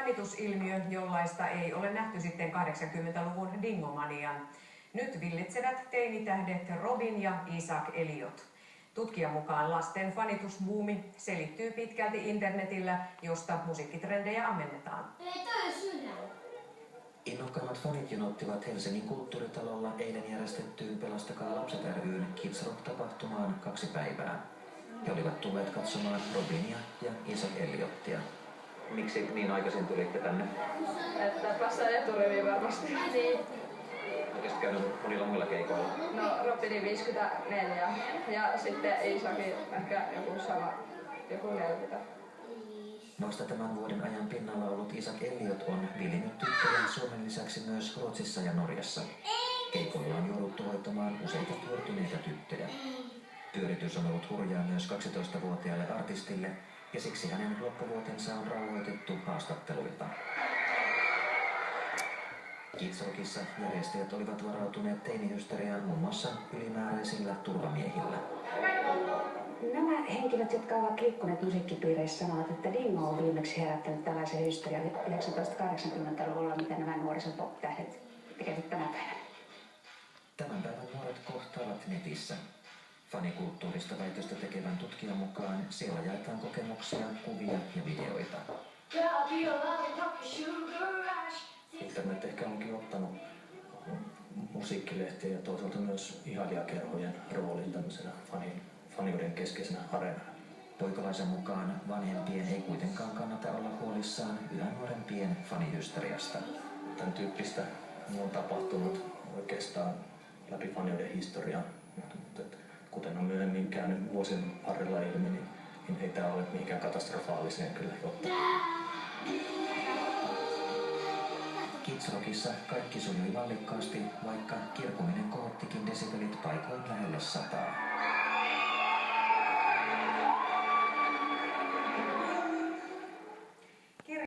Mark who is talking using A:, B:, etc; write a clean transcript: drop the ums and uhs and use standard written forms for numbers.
A: fanitusilmiö, jollaista ei ole nähty sitten 80-luvun dingomanian. Nyt villitsevät teinitähdet Robin ja Isaac Elliot. Tutkijan mukaan lasten fanitusbuumi selittyy pitkälti internetillä, josta musiikkitrendejä ammennetaan.
B: Innokkaimmat fanit jonottivat Helsingin kulttuuritalolla eilen järjestettyyn Pelastakaa lapset ry:n Kids Rock-tapahtumaan 2 päivää. He olivat tulleet katsomaan Robinia ja Isaac Elliotia. Miksi niin aikaisin tulitte tänne?
C: Että passaa eturiviin varmasti. Niin.
B: Oletko käynyt monilla muilla keikoilla?
C: No Robini 54 ja sitten Isaacin ehkä joku 40.
B: Noista tämän vuoden ajan pinnalla ollut Isaac Elliot on villinyt tyttöjä Suomen lisäksi myös Ruotsissa ja Norjassa. Keikoilla on jouduttu hoitamaan useita tuortuneita tyttöjä. Pyöritys on ollut hurjaa myös 12-vuotiaalle artistille ja siksi hänen loppuvuotensa on rauhoitettu haastatteluilta. Kids Rockissa järjestäjät olivat varautuneet teinihysteriaan muun muassa ylimääräisillä turvamiehillä.
D: Nämä henkilöt, jotka ovat liikkuneet musiikkipiireissä, sanovat, että Dingo on viimeksi herättänyt tällaisen hysterian 1980-luvulla, mitä nämä nuorisopop-tähdet tekevät tänä päivänä.
B: Tämän päivän nuoret kohtaavat netissä. Fanikulttuurista väitöstä tekevän tutkijan mukaan siellä jaetaan kokemuksia, kuvia ja videoita.
E: Internet ehkä onkin ottanut musiikkilehtiä ja toisaalta myös ihailijakerhojen roolin tämmöisenä faniuden keskeisenä areenana.
B: Poikalaisen mukaan vanhempien ei kuitenkaan kannata olla huolissaan yhä nuorempien fanihysteriasta.
E: Tämän tyyppistä on tapahtunut oikeastaan läpi faniuden historiaa. Kuten on myöhemmin käynyt vuosien varrella ilmi, niin ei tämä ole mihinkään katastrofaaliseen kyllä johtanut.
B: Kids Rockissa kaikki sujui mallikkaasti, vaikka kirkuminen kohottikin desibelit paikoin lähelle 100.